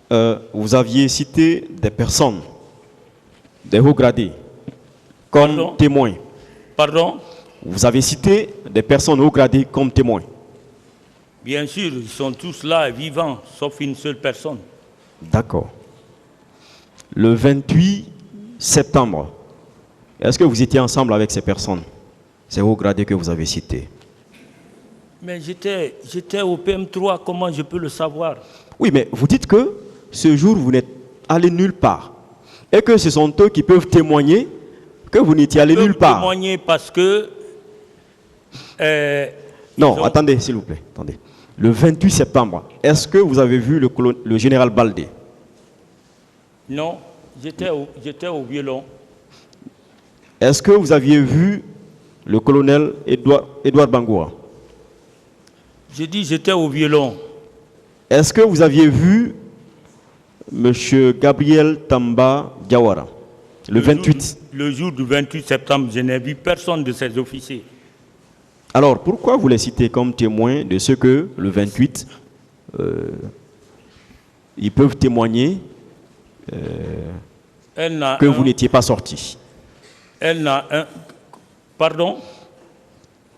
vous aviez cité des personnes, des hauts gradés, comme témoins. Pardon? Vous avez cité des personnes haut gradées comme témoins. Bien sûr, ils sont tous là, vivants, sauf une seule personne. D'accord. Le 28 septembre, est-ce que vous étiez ensemble avec ces personnes, ces hauts gradés que vous avez cités? Mais j'étais au PM3, comment je peux le savoir? Oui, mais vous dites que ce jour, vous n'êtes allé nulle part. Et que ce sont eux qui peuvent témoigner que vous n'étiez allé nulle part. Témoigner parce que... non, attendez, s'il vous plaît. Attendez. Le 28 septembre, est-ce que vous avez vu le général Baldé? Non, j'étais au violon. Est-ce que vous aviez vu le colonel Edouard Bangoua? Je dis j'étais au violon. Est-ce que vous aviez vu M. Gabriel Tamba Diawara le 28? Le jour du 28 septembre, je n'ai vu personne de ces officiers. Alors, pourquoi vous les citez comme témoins de ce que le 28, ils peuvent témoigner que vous n'étiez pas sorti? Elle n'a un... Pardon?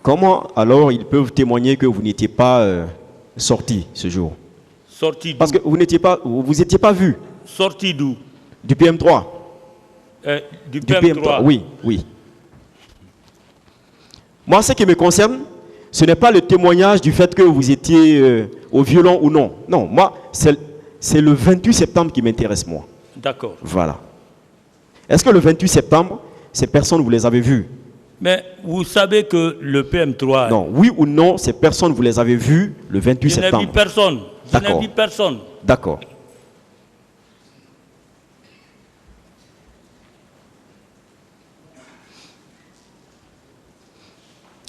Comment alors ils peuvent témoigner que vous n'étiez pas sorti ce jour? Sorti d'où? Parce que vous n'étiez pas vu. Sorti d'où? Du PM3. Du PM3. Oui, oui. Moi, ce qui me concerne, ce n'est pas le témoignage du fait que vous étiez au violon ou non. Non, moi, c'est le 28 septembre qui m'intéresse, moi. D'accord. Voilà. Est-ce que le 28 septembre, ces personnes, vous les avez vues? Mais vous savez que le PM3... Non, oui ou non, ces personnes, vous les avez vues le 28 septembre? Je n'ai vu personne. Je n'ai vu personne. D'accord.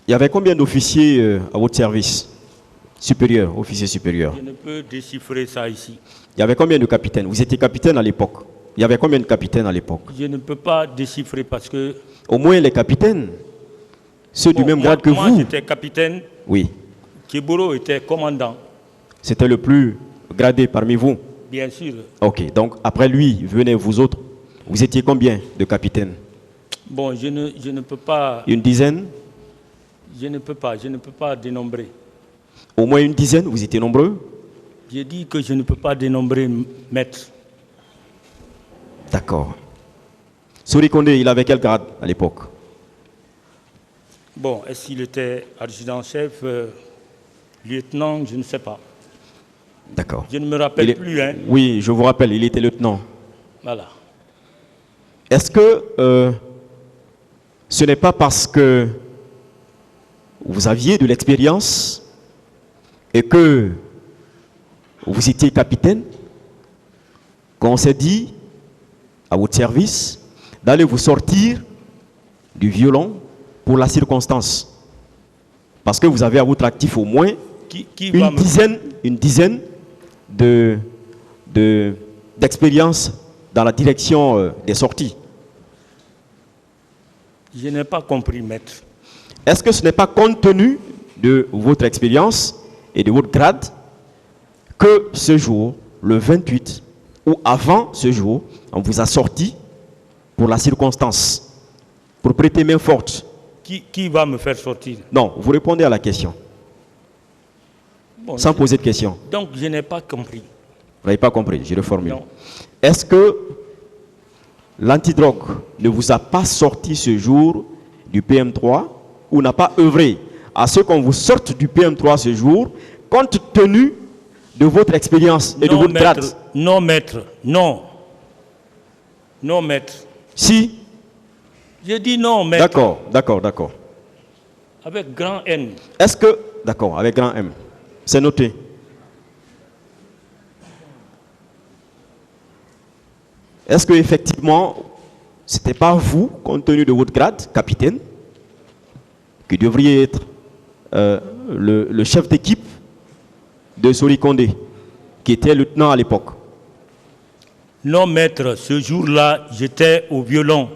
Il y avait combien d'officiers à votre service supérieur, officier supérieur? Je ne peux déchiffrer ça ici. Il y avait combien de capitaines? Vous étiez capitaine à l'époque. Il y avait combien de capitaines à l'époque? Je ne peux pas déchiffrer parce que... Au moins les capitaines, ceux du même grade que vous. Moi, j'étais capitaine. Oui. Kiboro était commandant. C'était le plus gradé parmi vous? Bien sûr. Ok, donc après lui, venez vous autres. Vous étiez combien de capitaines? Bon, je ne peux pas... Une dizaine? Je ne peux pas dénombrer. Au moins une dizaine, vous étiez nombreux? J'ai dit que je ne peux pas dénombrer, maître. D'accord. Sori Kondé, il avait quel grade à l'époque? Bon, est-ce qu'il était adjudant-chef, lieutenant, je ne sais pas. D'accord. Je ne me rappelle plus. Hein. Oui, je vous rappelle, il était lieutenant. Voilà. Est-ce que ce n'est pas parce que vous aviez de l'expérience et que vous étiez capitaine qu'on s'est dit à votre service d'aller vous sortir du violon pour la circonstance? Parce que vous avez à votre actif au moins une dizaine d'expérience dans la direction des sorties. Je n'ai pas compris, maître. Est-ce que ce n'est pas compte tenu de votre expérience et de votre grade que ce jour, le 28, ou avant ce jour, on vous a sorti pour la circonstance, pour prêter main forte? Qui va me faire sortir? Non, vous répondez à la question. Bon, sans poser de question. Donc je n'ai pas compris. Vous n'avez pas compris, je reformule. Est-ce que l'antidrogue ne vous a pas sorti ce jour du PM3 ou n'a pas œuvré à ce qu'on vous sorte du PM3 ce jour, compte tenu de votre expérience et de votre grade? Non, maître. Non. Non, maître. Si. Je dis non, maître. D'accord. Avec grand N. Est-ce que... D'accord, avec grand M. C'est noté. Est-ce que effectivement, ce n'était pas vous, compte tenu de votre grade, capitaine, qui devriez être le chef d'équipe de Sori Kondé, qui était lieutenant à l'époque? Non, maître, ce jour-là, j'étais au violon.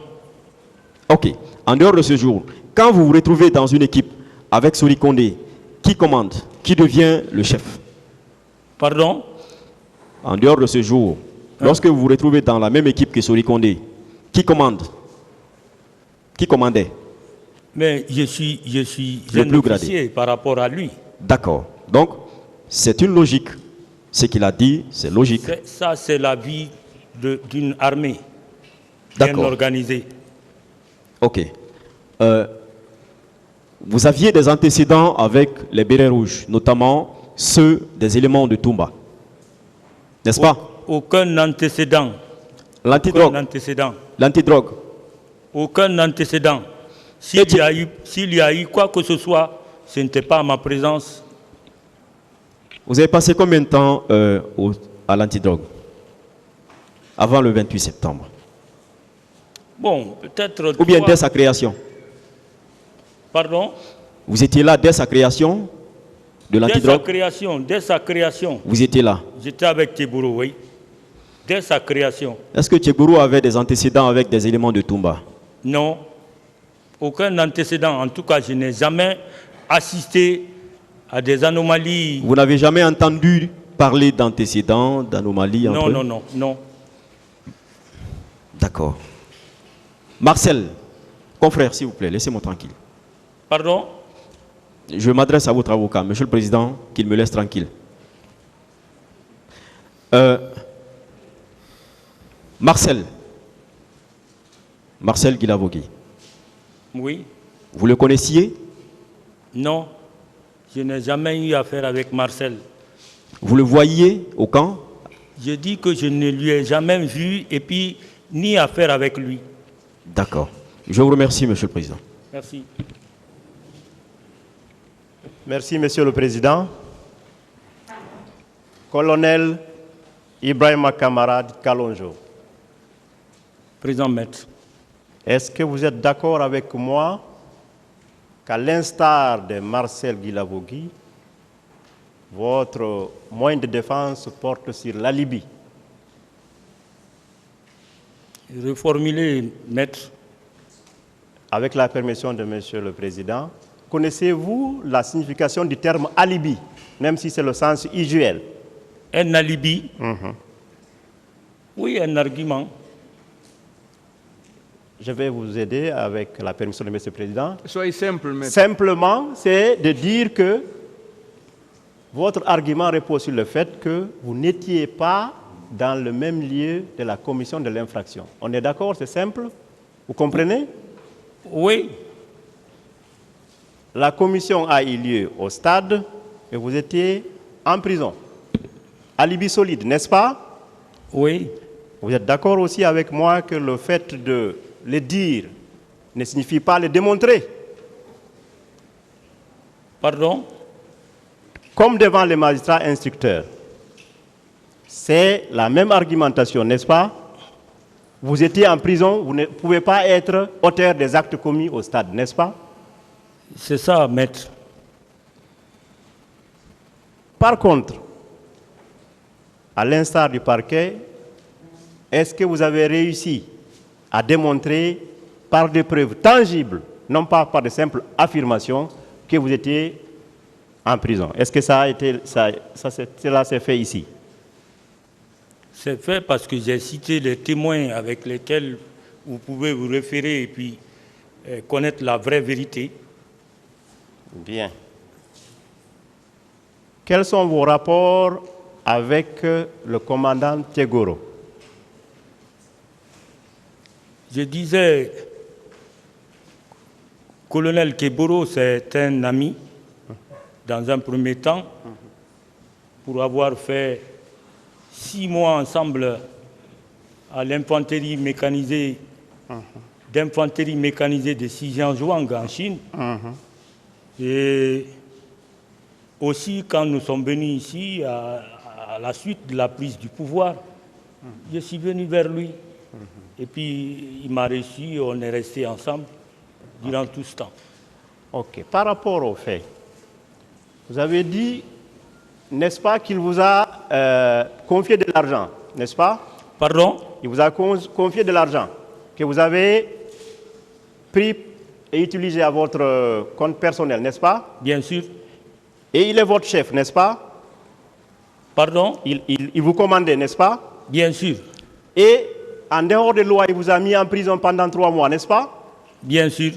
Ok. En dehors de ce jour, quand vous vous retrouvez dans une équipe avec Sori Kondé, qui commande? Qui devient le chef? Pardon? en dehors de ce jour, lorsque vous vous retrouvez dans la même équipe que Sori Kondé, qui commande? Qui commandait? Mais je suis Le un plus gradé. officier par rapport à lui. D'accord. Donc, c'est une logique. Ce qu'il a dit, c'est logique. Ça, c'est la vie d'une armée bien D'accord. organisée. Ok. Vous aviez des antécédents avec les bérets rouges, notamment ceux des éléments de Toumba. N'est-ce pas? Aucun antécédent. Aucun L'antidrogue. antécédent. L'antidrogue. Aucun antécédent. S'il y a eu quoi que ce soit, ce n'était pas à ma présence. Vous avez passé combien de temps à l'antidrogue avant le 28 septembre? Bon, peut-être... Ou bien dès sa création? Pardon? Vous étiez là dès sa création de l'antidrogue? Dès sa création. Vous étiez là? J'étais avec Tchebourou, oui. Dès sa création. Est-ce que Tchebourou avait des antécédents avec des éléments de Toumba? Non. Aucun antécédent. En tout cas, je n'ai jamais assisté à des anomalies. Vous n'avez jamais entendu parler d'antécédents, d'anomalies entre eux? Non. D'accord. Marcel, confrère, s'il vous plaît, laissez-moi tranquille. Pardon? Je m'adresse à votre avocat, Monsieur le Président, qu'il me laisse tranquille. Marcel Guilavogui. Oui. Vous le connaissiez? Non. Je n'ai jamais eu affaire avec Marcel. Vous le voyiez au camp? Je dis que je ne lui ai jamais vu et puis ni affaire avec lui. D'accord. Je vous remercie, Monsieur le Président. Merci. Merci, Monsieur le Président. Colonel Ibrahima Camarade Kalonjo. Président Maître. Est-ce que vous êtes d'accord avec moi qu'à l'instar de Marcel Guilavogui, votre moyen de défense porte sur la Libye? Reformuler, Maître. Avec la permission de Monsieur le Président, connaissez-vous la signification du terme alibi, même si c'est le sens usuel? Un alibi? Oui, un argument. Je vais vous aider avec la permission de Monsieur le Président. Soyez simple, maître. Simplement, c'est de dire que votre argument repose sur le fait que vous n'étiez pas dans le même lieu de la commission de l'infraction. On est d'accord, c'est simple? Vous comprenez? Oui. La commission a eu lieu au stade et vous étiez en prison. Alibi solide, n'est-ce pas? Oui. Vous êtes d'accord aussi avec moi que le fait de le dire ne signifie pas le démontrer? Pardon? Comme devant les magistrats instructeurs. C'est la même argumentation, n'est-ce pas? Vous étiez en prison, vous ne pouvez pas être auteur des actes commis au stade, n'est-ce pas? C'est ça, Maître. Par contre, à l'instar du parquet, est-ce que vous avez réussi à démontrer par des preuves tangibles, non pas par de simples affirmations, que vous étiez en prison? Est-ce que cela s'est fait ici? C'est fait parce que j'ai cité les témoins avec lesquels vous pouvez vous référer et puis connaître la vraie vérité. Bien. Quels sont vos rapports avec le commandant Tegoro? Je disais, colonel Keboro, c'est un ami, dans un premier temps, pour avoir fait 6 mois ensemble à l'infanterie mécanisée, d'infanterie mécanisée de Xinjiang en Chine. Et aussi, quand nous sommes venus ici, à la suite de la prise du pouvoir, je suis venu vers lui. Et puis, il m'a reçu, on est restés ensemble durant tout ce temps. Ok. Par rapport aux faits, vous avez dit, n'est-ce pas, qu'il vous a confié de l'argent, n'est-ce pas? Pardon? Il vous a confié de l'argent que vous avez pris et utilisé à votre compte personnel, n'est-ce pas? Bien sûr. Et il est votre chef, n'est-ce pas? Pardon? Il vous commandait, n'est-ce pas? Bien sûr. Et en dehors de loi, il vous a mis en prison pendant 3 mois, n'est-ce pas? Bien sûr.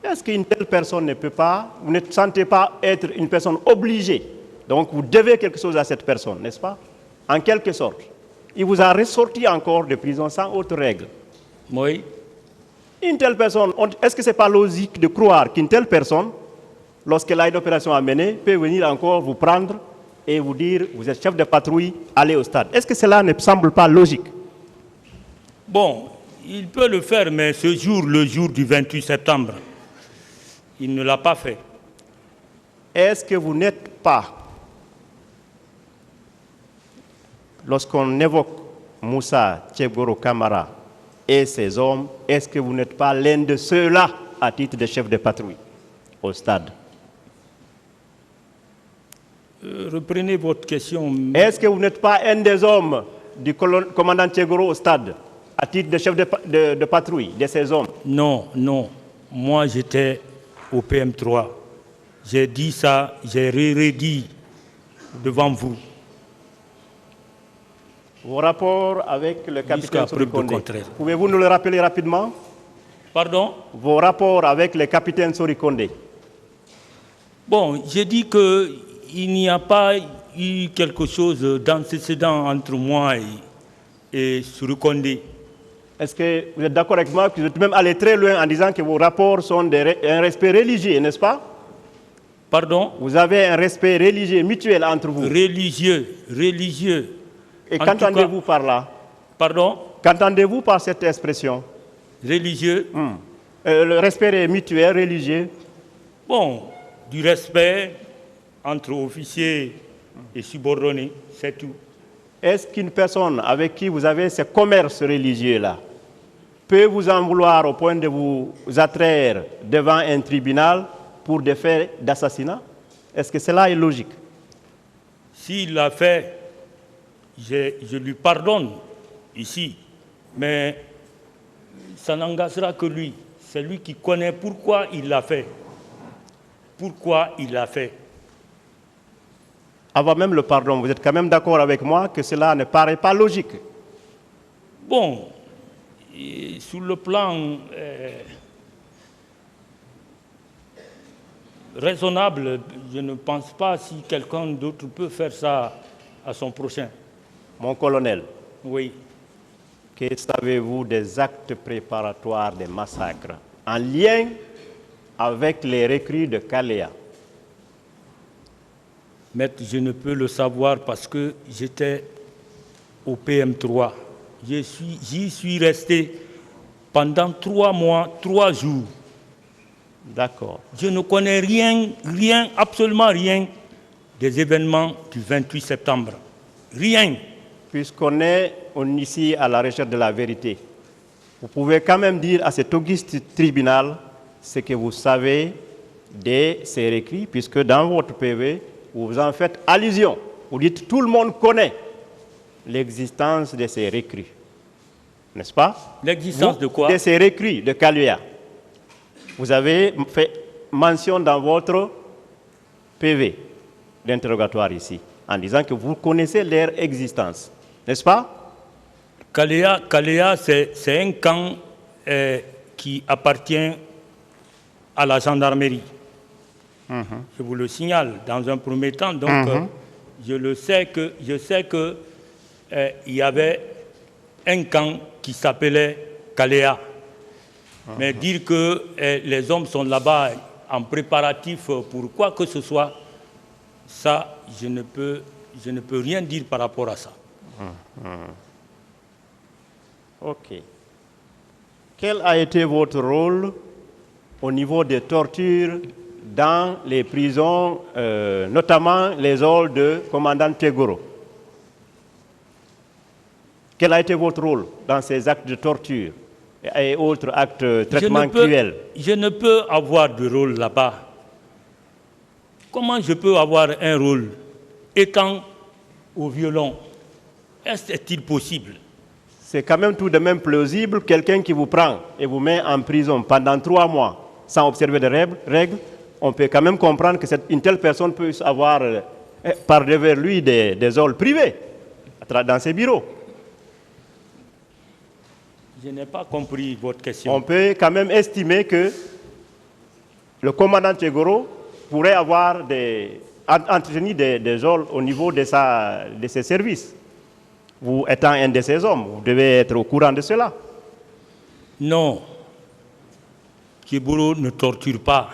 Est-ce qu'une telle personne ne peut pas, vous ne sentez pas être une personne obligée? Donc vous devez quelque chose à cette personne, n'est-ce pas? En quelque sorte. Il vous a ressorti encore de prison sans autre règle. Oui. Une telle personne, est-ce que ce n'est pas logique de croire qu'une telle personne, lorsqu'elle a une opération à mener, peut venir encore vous prendre et vous dire, vous êtes chef de patrouille, allez au stade? Est-ce que cela ne semble pas logique? Bon, il peut le faire, mais ce jour, le jour du 28 septembre, il ne l'a pas fait. Est-ce que vous n'êtes pas, lorsqu'on évoque Moussa Tchegoro Kamara et ses hommes, est-ce que vous n'êtes pas l'un de ceux-là à titre de chef de patrouille au stade? Reprenez votre question. Est-ce que vous n'êtes pas un des hommes du commandant Tchegoro au stade à titre de chef de patrouille de ces hommes? Non, non. Moi, j'étais au PM3. J'ai dit ça, j'ai redit devant vous. Vos rapports avec le capitaine Sorikonde, pouvez-vous nous le rappeler rapidement? Pardon? Vos rapports avec le capitaine Sorikonde. Bon, j'ai dit qu'il n'y a pas eu quelque chose d'antécédent entre moi et Sorikonde. Est-ce que vous êtes d'accord avec moi que vous êtes même allé très loin en disant que vos rapports sont un respect religieux, n'est-ce pas? Pardon? Vous avez un respect religieux mutuel entre vous. Religieux. Et qu'entendez-vous par là? Pardon? Qu'entendez-vous par cette expression? Religieux. Le respect mutuel, religieux. Bon, du respect entre officiers et subordonnés, c'est tout. Est-ce qu'une personne avec qui vous avez ce commerce religieux-là peut vous en vouloir au point de vous attraire devant un tribunal pour des faits d'assassinat? Est-ce que cela est logique? S'il l'a fait, je lui pardonne ici, mais ça n'engagera que lui. C'est lui qui connaît pourquoi il l'a fait. Pourquoi il l'a fait. Avant même le pardon, vous êtes quand même d'accord avec moi que cela ne paraît pas logique? Bon, sur le plan raisonnable, je ne pense pas si quelqu'un d'autre peut faire ça à son prochain. Mon colonel, oui. Que savez-vous des actes préparatoires des massacres en lien avec les recrues de Kalea? Maître, je ne peux le savoir parce que j'étais au PM3. J'y suis resté pendant 3 mois, 3 jours. D'accord. Je ne connais rien, absolument rien des événements du 28 septembre. Rien. Puisqu'on est ici à la recherche de la vérité, vous pouvez quand même dire à cet auguste tribunal ce que vous savez de ces récrits, puisque dans votre PV, vous en faites allusion. Vous dites tout le monde connaît l'existence de ces récrits. N'est-ce pas? L'existence de quoi? De ces récrits de Kalea. Vous avez fait mention dans votre PV d'interrogatoire ici, en disant que vous connaissez leur existence. N'est-ce pas? Kalea, c'est un camp qui appartient à la gendarmerie. Je vous le signale dans un premier temps. Donc, je sais que il y avait un camp qui s'appelait Kalea. Mais dire que les hommes sont là-bas en préparatif pour quoi que ce soit, ça, je ne peux rien dire par rapport à ça. OK. Quel a été votre rôle au niveau des tortures dans les prisons, notamment les halls de commandant Tchegoro? Quel a été votre rôle dans ces actes de torture et autres actes de traitement cruel? Je ne peux avoir de rôle là-bas. Comment je peux avoir un rôle étant au violon? Est-il possible? C'est quand même tout de même plausible, quelqu'un qui vous prend et vous met en prison pendant 3 mois sans observer de règles, on peut quand même comprendre que une telle personne peut avoir par devers lui des halls privés dans ses bureaux. Je n'ai pas compris votre question. On peut quand même estimer que le commandant Tchegoro pourrait avoir entretenu des halls au niveau de ses services. Vous étant un de ces hommes, vous devez être au courant de cela. Non. Kiburo ne torture pas.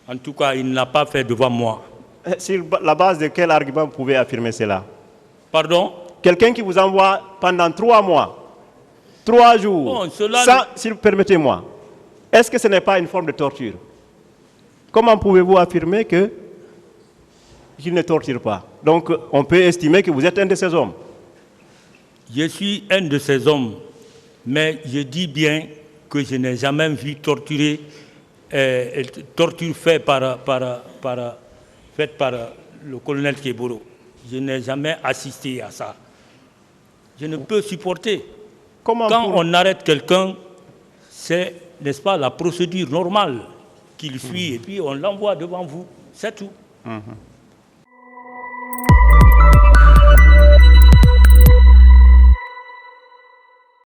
En tout cas, il ne l'a pas fait devant moi. Sur la base de quel argument vous pouvez affirmer cela? Pardon? Quelqu'un qui vous envoie pendant 3 mois, 3 jours, Bon, cela permettez-moi, est-ce que ce n'est pas une forme de torture? Comment pouvez-vous affirmer qu'il ne torture pas? Donc, on peut estimer que vous êtes un de ces hommes. Je suis un de ces hommes, mais je dis bien que je n'ai jamais vu torture faite par le colonel Keboro. Je n'ai jamais assisté à ça. Je ne peux supporter. Quand on arrête quelqu'un, c'est, n'est-ce pas, la procédure normale qu'il suit et puis on l'envoie devant vous. C'est tout.